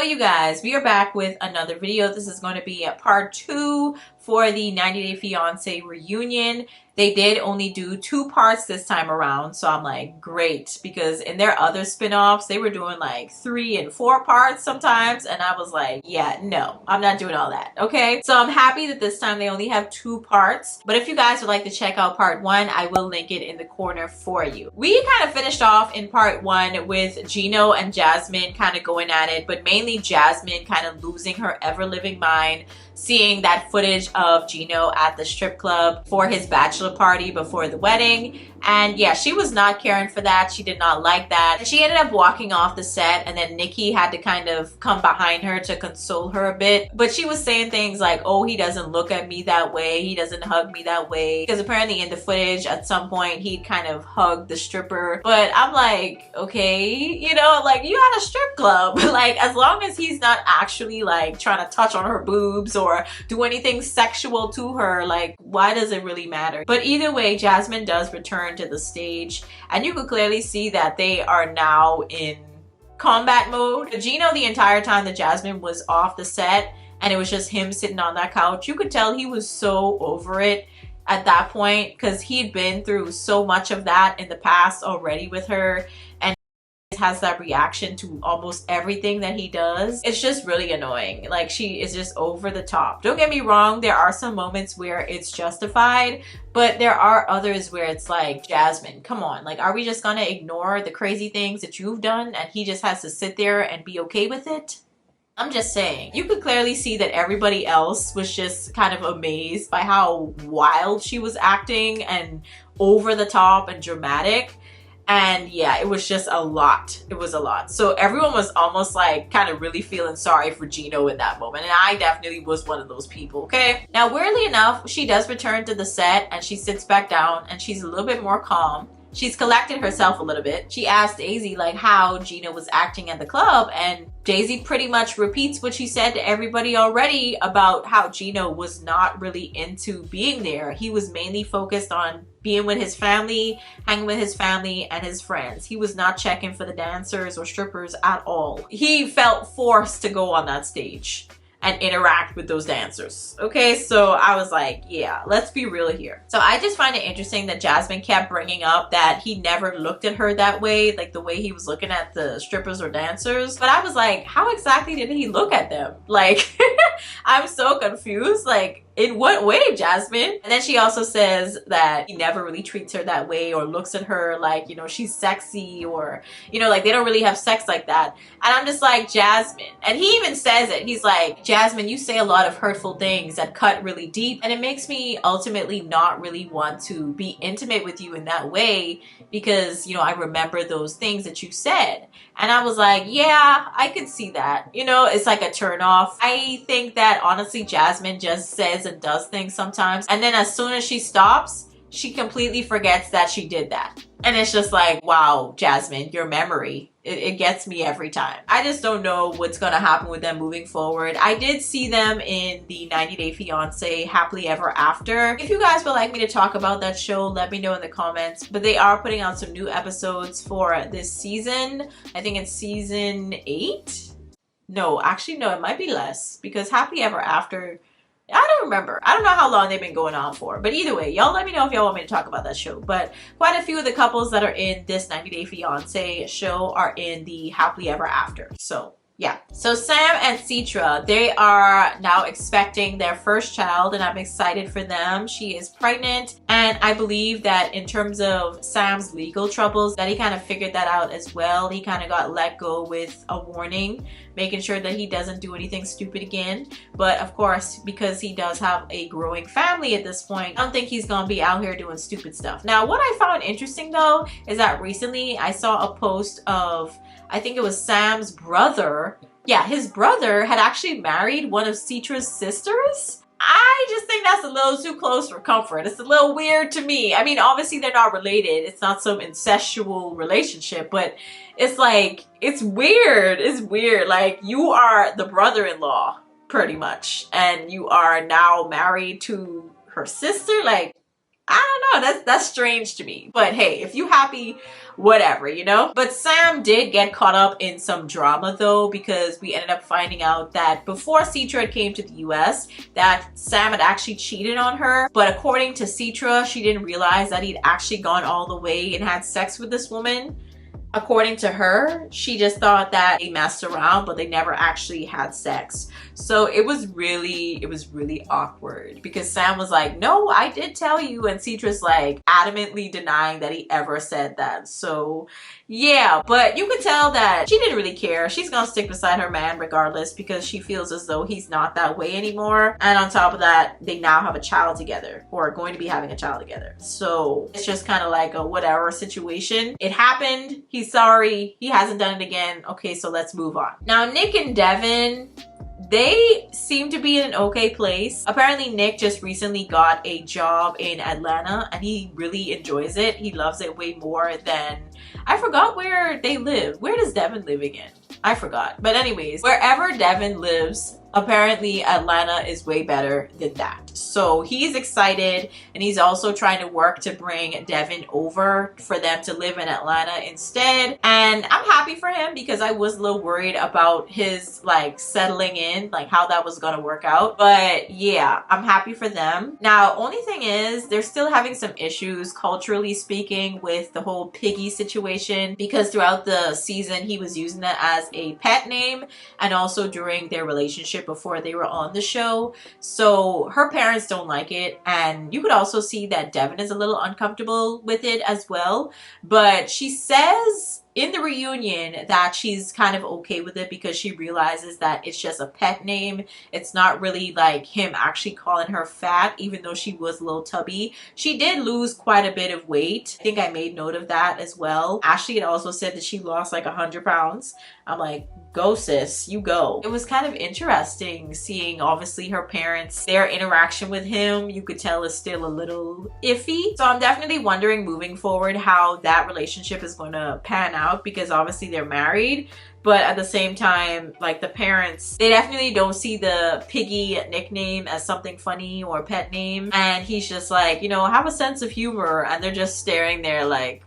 you guys, we are back with another video. This is going to be a part 2 for the 90 Day Fiancé reunion. They did only do 2 parts this time around, so I'm like, great, because in their other spin-offs they were doing like 3 and 4 parts sometimes, and I was like, yeah, no, I'm not doing all that. Okay, so I'm happy that this time they only have 2 parts, but if you guys would like to check out part 1, I will link it in the corner for you. We kind of finished off in part 1 with Gino and Jasmine kind of going at it, but mainly Jasmine kind of losing her ever-living mind, seeing that footage of Gino at the strip club for his bachelor party before the wedding. And yeah, she was not caring for that. She did not like that. She ended up walking off the set, and then Nikki had to kind of come behind her to console her a bit. But she was saying things like, oh, he doesn't look at me that way. He doesn't hug me that way. Because apparently in the footage at some point he'd kind of hugged the stripper. But I'm like, okay, you know, like, you had a strip club. Like, as long as he's not actually like trying to touch on her boobs or do anything sexual to her, like, why does it really matter? But either way, Jasmine does return to the stage, and you could clearly see that they are now in combat mode. Gino, the entire time that Jasmine was off the set and it was just him sitting on that couch, you could tell he was so over it at that point, because he'd been through so much of that in the past already with her, and has that reaction to almost everything that he does. It's just really annoying. Like, she is just over the top. Don't get me wrong, there are some moments where it's justified, but there are others where it's like, Jasmine, come on, like, are we just gonna ignore the crazy things that you've done and he just has to sit there and be okay with it? I'm just saying. You could clearly see that everybody else was just kind of amazed by how wild she was acting and over the top and dramatic. And yeah, it was just a lot. It was a lot. So everyone was almost like kind of really feeling sorry for Gino in that moment. And I definitely was one of those people, okay? Now, weirdly enough, she does return to the set and she sits back down and she's a little bit more calm. She's collected herself a little bit. She asked Daisy like how Gino was acting at the club, and Daisy pretty much repeats what she said to everybody already about how Gino was not really into being there. He was mainly focused on being with his family, hanging with his family and his friends. He was not checking for the dancers or strippers at all. He felt forced to go on that stage and interact with those dancers. Okay, so I was like, yeah, let's be real here. So I just find it interesting that Jasmine kept bringing up that he never looked at her that way, like the way he was looking at the strippers or dancers. But I was like, how exactly did he look at them? Like, I'm so confused. Like, in what way, Jasmine? And then she also says that he never really treats her that way or looks at her like, you know, she's sexy, or, you know, like they don't really have sex like that. And I'm just like, Jasmine. And he even says it. He's like, Jasmine, you say a lot of hurtful things that cut really deep, and it makes me ultimately not really want to be intimate with you in that way, because, you know, I remember those things that you said. And I was like, yeah, I could see that. You know, it's like a turn off. I think that honestly, Jasmine just says and does things sometimes, and then as soon as she stops, she completely forgets that she did that. And it's just like, wow, Jasmine, your memory, it gets me every time. I just don't know what's gonna happen with them moving forward. I did see them in the 90 Day Fiancé Happily Ever After. If you guys would like me to talk about that show, let me know in the comments. But they are putting out some new episodes for this season. I think it's season 8. No, actually, no, it might be less, because Happily Ever After, I don't remember. I don't know how long they've been going on for. But either way, y'all let me know if y'all want me to talk about that show. But quite a few of the couples that are in this 90 Day Fiancé show are in the Happily Ever After. So yeah. So Sam and Citra, they are now expecting their first child, and I'm excited for them. She is pregnant, and I believe that in terms of Sam's legal troubles, that he kind of figured that out as well. He kind of got let go with a warning, making sure that he doesn't do anything stupid again. But of course, because he does have a growing family at this point, I don't think he's gonna be out here doing stupid stuff. Now, what I found interesting though is that recently I saw a post of, I think it was Sam's brother. Yeah, his brother had actually married one of Citra's sisters. I just think that's a little too close for comfort. It's a little weird to me. I mean, obviously they're not related. It's not some incestual relationship, but it's like, it's weird. It's weird. Like, you are the brother-in-law, pretty much, and you are now married to her sister. Like, I don't know. That's strange to me. But hey, if you happy, whatever, you know? But Sam did get caught up in some drama though, because we ended up finding out that before Citra came to the US, that Sam had actually cheated on her. But according to Citra, she didn't realize that he'd actually gone all the way and had sex with this woman. According to her, she just thought that they messed around, but they never actually had sex. So it was really awkward because Sam was like, no, I did tell you. And Citra's like adamantly denying that he ever said that. So yeah, but you could tell that she didn't really care. She's gonna stick beside her man regardless because she feels as though he's not that way anymore. And on top of that, they now have a child together, or are going to be having a child together. So it's just kind of like a whatever situation. It happened. He's sorry. He hasn't done it again. Okay, so let's move on. Now, Nick and Devon, they seem to be in an okay place. Apparently, Nick just recently got a job in Atlanta and he really enjoys it. He loves it way more than... I forgot where they live. Where does Devon live again? I forgot. But anyways, wherever Devon lives, apparently Atlanta is way better than that. So he's excited, and he's also trying to work to bring Devon over for them to live in Atlanta instead. And I'm happy for him because I was a little worried about his like settling in, like how that was gonna work out. But yeah, I'm happy for them. Now, only thing is they're still having some issues culturally speaking with the whole piggy situation, because throughout the season he was using it as a pet name, and also during their relationship before they were on the show. So her parents don't like it, and you could also see that Devon is a little uncomfortable with it as well. But she says in the reunion that she's kind of okay with it because she realizes that it's just a pet name. It's not really like him actually calling her fat, even though she was a little tubby. She did lose quite a bit of weight. I think I made note of that as well. Ashley had also said that she lost like 100 pounds. I'm like, go sis, you go. It was kind of interesting seeing obviously her parents, their interaction with him, you could tell is still a little iffy. So I'm definitely wondering moving forward how that relationship is going to pan out, because obviously they're married. But at the same time, like the parents, they definitely don't see the piggy nickname as something funny or pet name. And he's just like, you know, have a sense of humor. And they're just staring there like,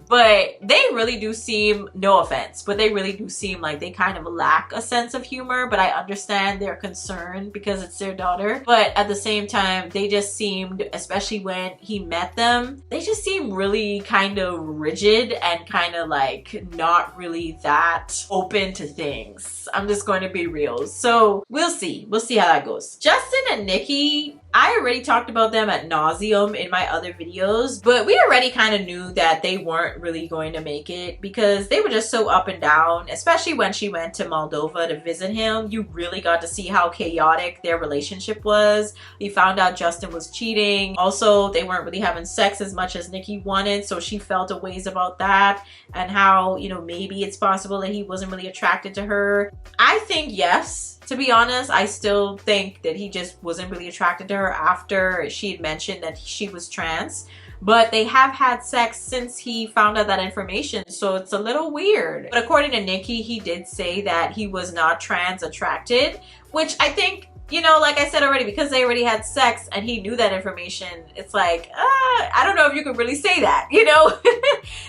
But they really do seem, no offense, but they really do seem like they kind of lack a sense of humor. But I understand their concern because it's their daughter. But at the same time, they just seemed, especially when he met them, they just seem really kind of rigid and kind of like not really that open to things. I'm just going to be real. So we'll see. We'll see how that goes. Justin and Nikki, I already talked about them ad nauseum in my other videos, but we already kind of knew that they weren't really going to make it because they were just so up and down, especially when she went to Moldova to visit him. You really got to see how chaotic their relationship was. We found out Justin was cheating. Also, they weren't really having sex as much as Nikki wanted, so she felt a ways about that, and how, you know, maybe it's possible that he wasn't really attracted to her. I think yes. To be honest, I still think that he just wasn't really attracted to her after she had mentioned that she was trans. But they have had sex since he found out that information, so it's a little weird. But according to Nikki, he did say that he was not trans attracted, which I think, you know, like I said already, because they already had sex and he knew that information, it's like, I don't know if you could really say that, you know?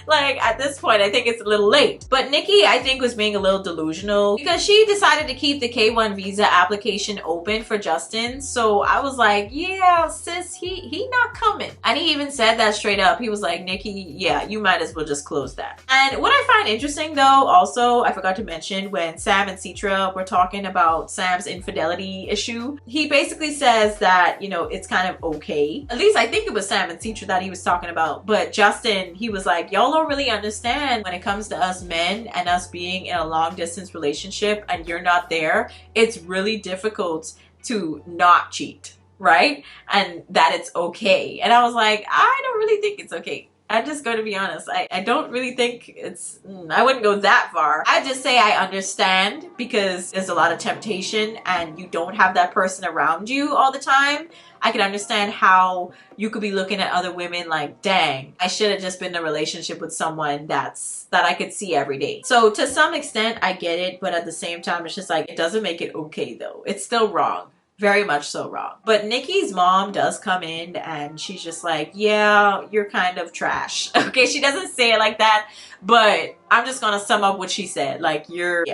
Like, at this point, I think it's a little late. But Nikki, I think, was being a little delusional because she decided to keep the K1 visa application open for Justin. So I was like, yeah, sis, he not coming. And he even said that straight up. He was like, Nikki, yeah, you might as well just close that. And what I find interesting, though, also, I forgot to mention, when Sam and Citra were talking about Sam's infidelity issue, he basically says that, you know, it's kind of okay. At least I think it was Sam and Citra that he was talking about. But Justin, he was like, y'all don't really understand when it comes to us men and us being in a long distance relationship and you're not there, it's really difficult to not cheat, right? And that it's okay. And I was like, I don't really think it's okay. I'm just going to be honest. I don't really think it's, I wouldn't go that far. I just say I understand because there's a lot of temptation and you don't have that person around you all the time. I can understand how you could be looking at other women like, dang, I should have just been in a relationship with someone that I could see every day. So to some extent, I get it. But at the same time, it's just like, it doesn't make it okay though. It's still wrong. Very much so wrong. But Nikki's mom does come in and she's just like, yeah, you're kind of trash. Okay, she doesn't say it like that, but I'm just gonna sum up what she said. Like, you're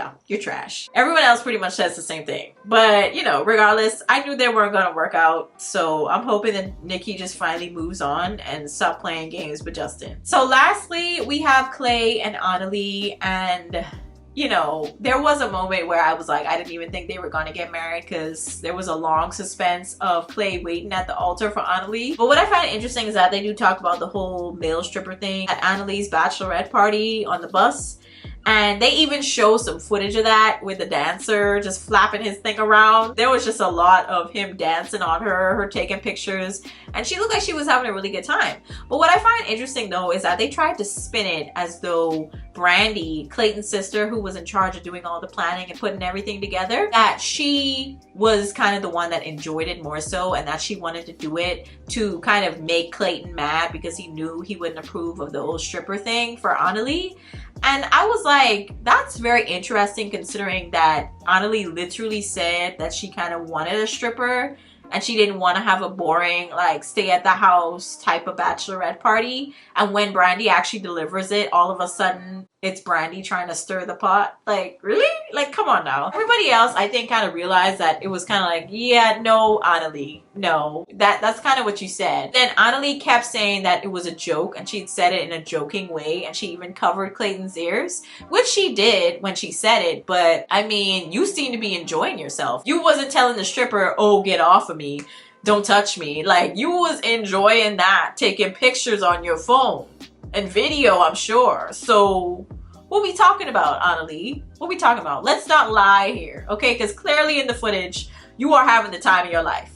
trash. Everyone else pretty much says the same thing. But, you know, regardless, I knew they weren't gonna work out. So I'm hoping that Nikki just finally moves on and stop playing games with Justin. So lastly, we have Clay and Annalie, and you know, there was a moment where I was like, I didn't even think they were gonna get married because there was a long suspense of Clay waiting at the altar for Annalie. But what I find interesting is that they do talk about the whole male stripper thing at Annalie's bachelorette party on the bus. And they even show some footage of that with the dancer just flapping his thing around. There was just a lot of him dancing on her taking pictures, and she looked like she was having a really good time. But what I find interesting though is that they tried to spin it as though Brandy, Clayton's sister, who was in charge of doing all the planning and putting everything together, that she was kind of the one that enjoyed it more so, and that she wanted to do it to kind of make Clayton mad because he knew he wouldn't approve of the old stripper thing for Annalie. And I was like, that's very interesting considering that Annalie literally said that she kind of wanted a stripper and she didn't want to have a boring, like, stay at the house type of bachelorette party. And when Brandy actually delivers it, all of a sudden it's Brandy trying to stir the pot. Like, really? Like, come on now. Everybody else, I think, kind of realized that it was kind of like, yeah, no, Annalie, no. That's kind of what you said. Then Annalie kept saying that it was a joke, and she'd said it in a joking way, and she even covered Clayton's ears, which she did when she said it. But I mean, you seem to be enjoying yourself. You wasn't telling the stripper, oh, get off of me, don't touch me. Like, you was enjoying that, taking pictures on your phone and video, I'm sure. So what we talking about, Annalie? What we talking about? Let's not lie here, okay? Because clearly in the footage, you are having the time of your life.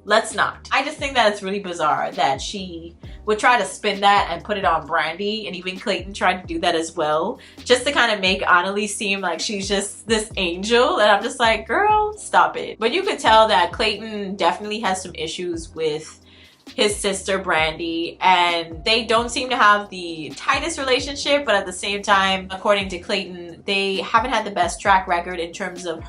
Let's not. I just think that it's really bizarre that she would try to spin that and put it on Brandy, and even Clayton tried to do that as well, just to kind of make Annalie seem like she's just this angel. And I'm just like, girl, stop it. But you could tell that Clayton definitely has some issues with his sister Brandy, and they don't seem to have the tightest relationship, but at the same time, according to Clayton, they haven't had the best track record in terms of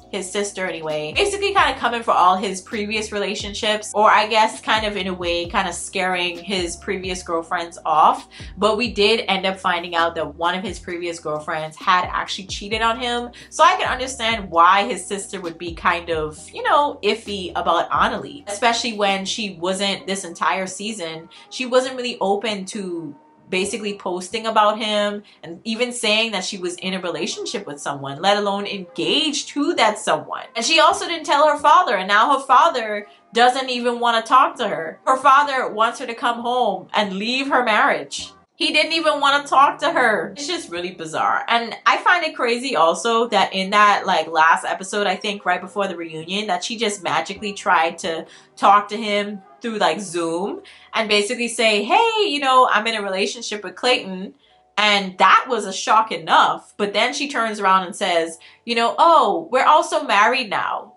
his sister anyway. Basically kind of coming for all his previous relationships, or I guess kind of in a way kind of scaring his previous girlfriends off. But we did end up finding out that one of his previous girlfriends had actually cheated on him, so I can understand why his sister would be kind of, you know, iffy about Annalie, especially when she wasn't, this entire season, she wasn't really open to basically posting about him and even saying that she was in a relationship with someone, let alone engaged to that someone. And she also didn't tell her father, and now her father doesn't even want to talk to her. Her father wants her to come home and leave her marriage. He didn't even want to talk to her. It's just really bizarre. And I find it crazy also that in that like last episode, I think right before the reunion, that she just magically tried to talk to him through like Zoom and basically say, hey, you know, I'm in a relationship with Clayton. And that was a shock enough. But then she turns around and says, you know, oh, we're also married now.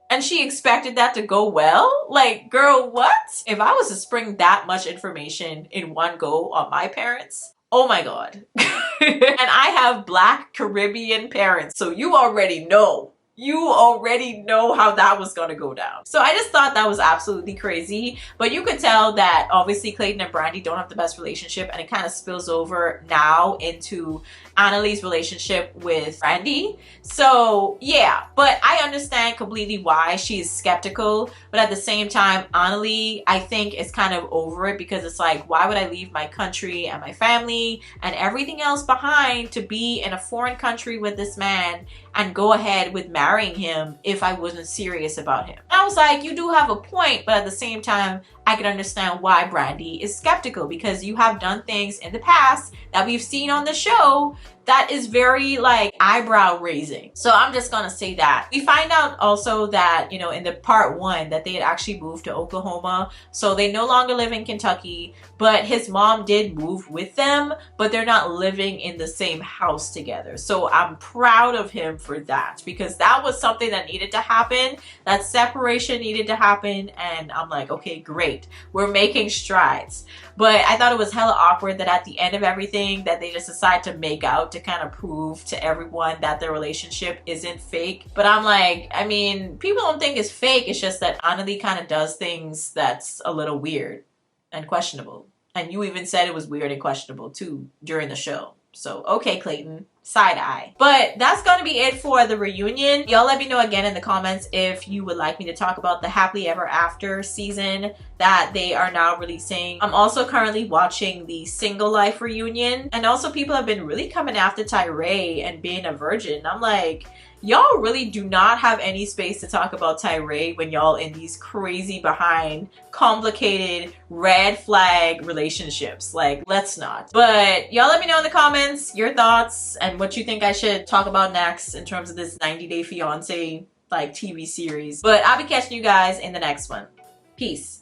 And she expected that to go well? Like, girl, what? If I was to spring that much information in one go on my parents, oh my God. And I have Black Caribbean parents, so you already know. You already know how that was gonna go down. So I just thought that was absolutely crazy. But you could tell that obviously Clayton and Brandy don't have the best relationship, and it kind of spills over now into Annalie's relationship with Brandy. So yeah, but I understand completely why she's skeptical. But at the same time, Annalie, I think, is kind of over it, because it's like, why would I leave my country and my family and everything else behind to be in a foreign country with this man and go ahead with marrying him if I wasn't serious about him? I was like, you do have a point, but at the same time, I can understand why Brandy is skeptical, because you have done things in the past that we've seen on the show that is very like eyebrow raising. So I'm just gonna say that. We find out also that, you know, in the part 1 that they had actually moved to Oklahoma. So they no longer live in Kentucky, but his mom did move with them, but they're not living in the same house together. So I'm proud of him for that, because that was something that needed to happen. That separation needed to happen. And I'm like, okay, great. We're making strides. But I thought it was hella awkward that at the end of everything that they just decided to make out to kind of prove to everyone that their relationship isn't fake. But I'm like, I mean, people don't think it's fake. It's just that Annalie kind of does things that's a little weird and questionable. And you even said it was weird and questionable too during the show. So, okay, Clayton, side eye. But that's going to be it for the reunion. Y'all let me know again in the comments if you would like me to talk about the Happily Ever After season that they are now releasing. I'm also currently watching the Single Life reunion. And also people have been really coming after Tyray and being a virgin. I'm like, y'all really do not have any space to talk about Tyray when y'all in these crazy behind complicated red flag relationships. Like, let's not. But y'all let me know in the comments your thoughts and what you think I should talk about next in terms of this 90 Day Fiancé like TV series. But I'll be catching you guys in the next one. Peace.